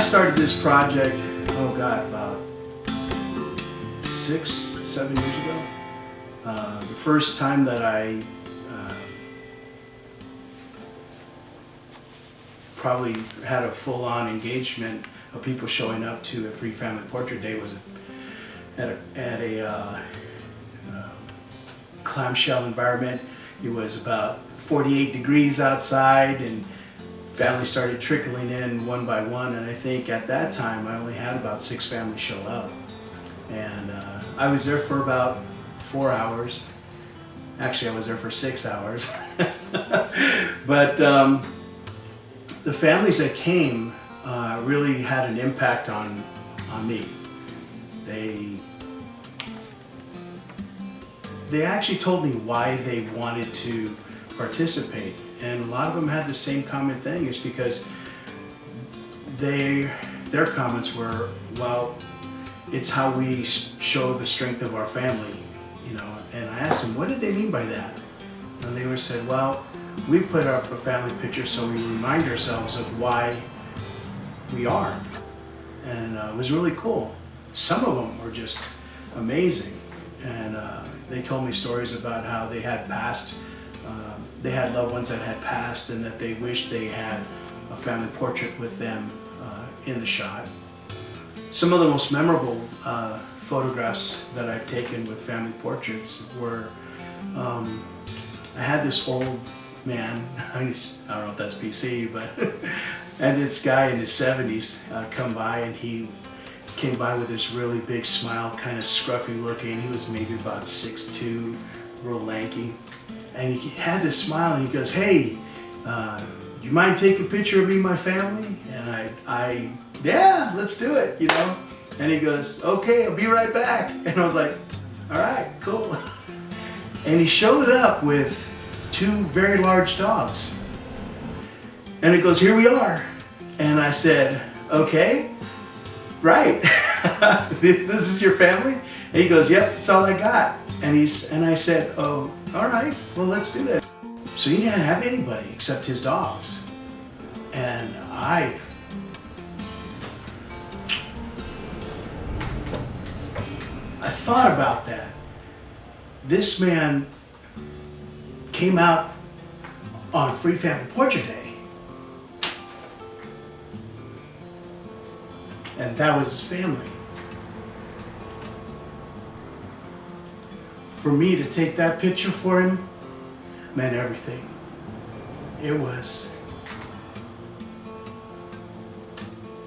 started this project, oh God, about 6-7 years ago. The first time that I probably had a full-on engagement of people showing up to a Free Family Portrait Day was at a clamshell environment. It was about 48 degrees outside, and families started trickling in one by one, and I think at that time I only had about 6 families show up. And I was there for about 4 hours. Actually, I was there for 6 hours. But the families that came really had an impact on me. They actually told me why they wanted to participate, and a lot of them had the same common thing. Is because their comments were, well, it's how we show the strength of our family, you know. And I asked them, what did they mean by that? And they were said, well, we put up a family picture so we remind ourselves of why we are. And it was really cool. Some of them were just amazing. And they told me stories about how they had passed, they had loved ones that had passed, and that they wished they had a family portrait with them in the shot. Some of the most memorable photographs that I've taken with family portraits were, I had this old man, I don't know if that's PC, but and this guy in his 70s come by, and he came by with this really big smile, kind of scruffy looking. He was maybe about 6'2", real lanky. And he had this smile, and he goes, hey, do you mind taking a picture of me and my family? And I yeah, let's do it, you know. And he goes, okay, I'll be right back. And I was like, all right, cool. And he showed up with 2 very large dogs. And he goes, here we are. And I said, okay, right. This is your family? And he goes, yep, that's all I got. And I said, oh, all right, well, let's do that. So he didn't have anybody except his dogs. And I thought about that. This man came out on Free Family Portrait Day, and that was his family. For me to take that picture for him meant everything. It was,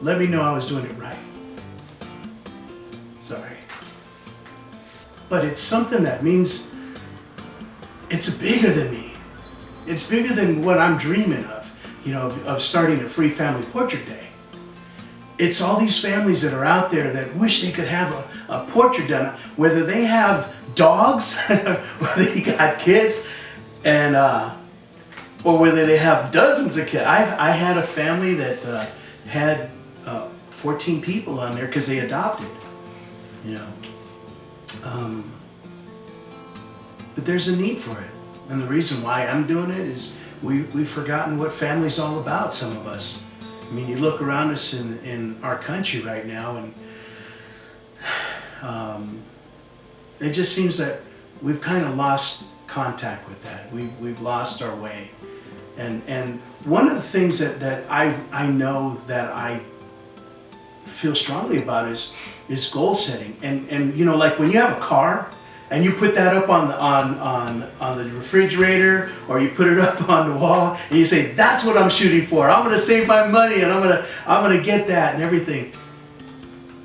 let me know I was doing it right. Sorry. But it's something that means it's bigger than me. It's bigger than what I'm dreaming of, you know, of starting a Free Family Portrait Day. It's all these families that are out there that wish they could have a portrait done, whether they have dogs, whether they got kids, and or whether they have dozens of kids. I had a family that had 14 people on there because they adopted, you know. But there's a need for it. And the reason why I'm doing it is we've forgotten what family's all about, some of us. I mean, you look around us in our country right now, and it just seems that we've kind of lost contact with that. We've lost our way. And one of the things that I know that I feel strongly about is goal setting. And you know, like when you have a car and you put that up on the refrigerator, or you put it up on the wall, and you say, that's what I'm shooting for. I'm gonna save my money, and I'm gonna get that and everything.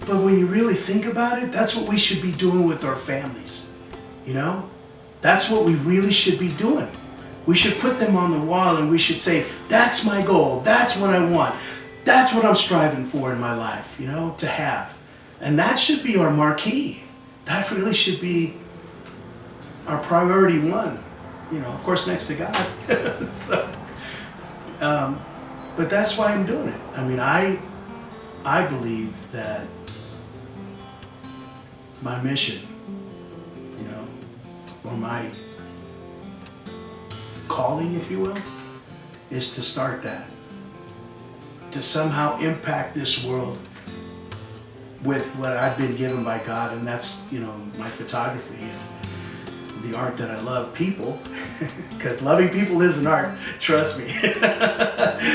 But when you really think about it, that's what we should be doing with our families. You know? That's what we really should be doing. We should put them on the wall, and we should say, that's my goal, that's what I want. That's what I'm striving for in my life, you know, to have. And that should be our marquee. That really should be our priority one, you know, of course, next to God. So, but that's why I'm doing it. I mean, I believe that my mission, you know, or my calling, if you will, is to start that. to somehow impact this world with what I've been given by God, and that's, you know, my photography and the art that I love, people, because loving people is an art, trust me.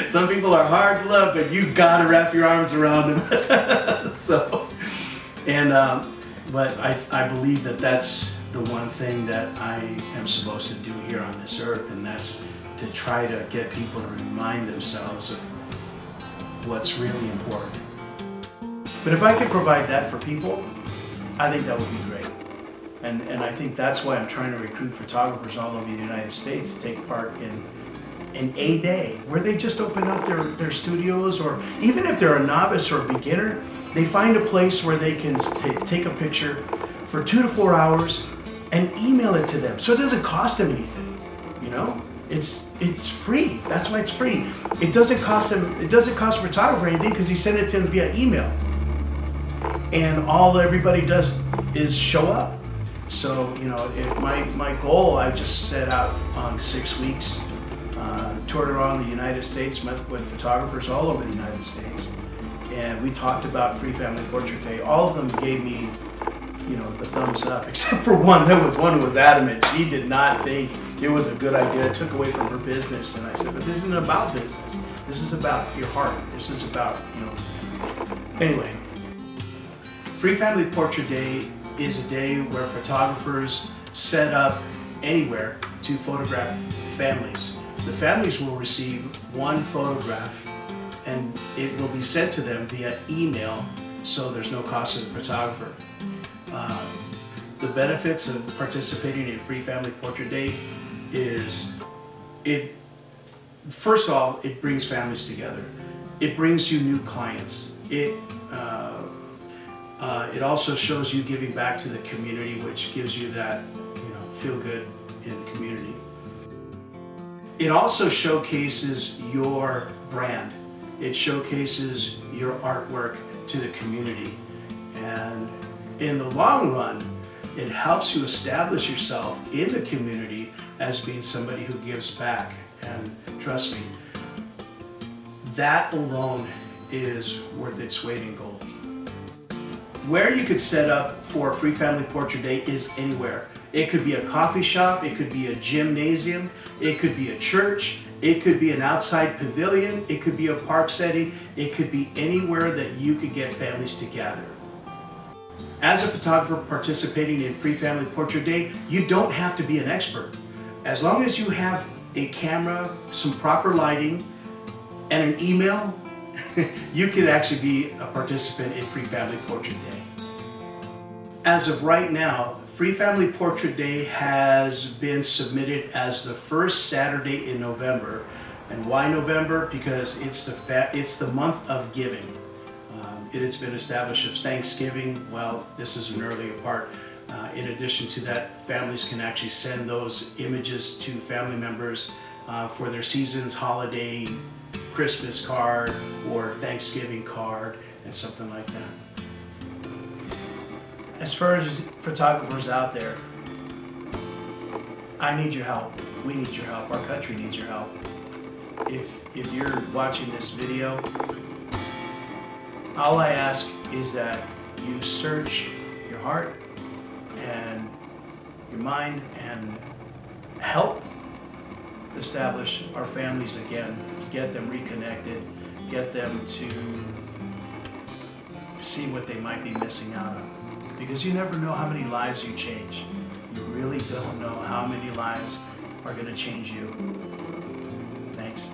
Some people are hard to love, but you gotta wrap your arms around them. So, and but I believe that that's the one thing that I am supposed to do here on this earth, and that's to try to get people to remind themselves of what's really important. But if I could provide that for people, I think that would be great. And I think that's why I'm trying to recruit photographers all over the United States to take part in a day where they just open up their studios, or even if they're a novice or a beginner, they find a place where they can take a picture for 2 to 4 hours and email it to them. So it doesn't cost them anything, you know? It's free. That's why it's free. It doesn't cost them, it doesn't cost a photographer anything because you send it to them via email. And all everybody does is show up. So, you know, my goal, I just set out on 6 weeks, toured around the United States, met with photographers all over the United States. And we talked about Free Family Portrait Day. All of them gave me, you know, the thumbs up, except for one. There was one who was adamant. She did not think it was a good idea. It took away from her business. And I said, but this isn't about business. This is about your heart. This is about, you know. Anyway, Free Family Portrait Day is a day where photographers set up anywhere to photograph families. The families will receive one photograph and it will be sent to them via email, so there's no cost to the photographer. The benefits of participating in Free Family Portrait Day is, first of all, it brings families together. It brings you new clients. It also shows you giving back to the community, which gives you that, you know, feel good in the community. It also showcases your brand. It showcases your artwork to the community. And in the long run, it helps you establish yourself in the community as being somebody who gives back. And trust me, that alone is worth its weight in gold. Where you could set up for Free Family Portrait Day is anywhere. It could be a coffee shop, it could be a gymnasium, it could be a church, it could be an outside pavilion, it could be a park setting, it could be anywhere that you could get families to gather. As a photographer participating in Free Family Portrait Day, you don't have to be an expert. As long as you have a camera, some proper lighting, and an email, you can actually be a participant in Free Family Portrait Day. As of right now, Free Family Portrait Day has been submitted as the first Saturday in November. And why November? Because it's the month of giving. It has been established as Thanksgiving. Well, this is an earlier part. In addition to that, families can actually send those images to family members for their season's holiday Christmas card or Thanksgiving card and something like that. As far as photographers out there, I need your help. We need your help. Our country needs your help. If you're watching this video, all I ask is that you search your heart and your mind and help establish our families again, get them reconnected, get them to see what they might be missing out on. Because you never know how many lives you change. You really don't know how many lives are going to change you. Thanks.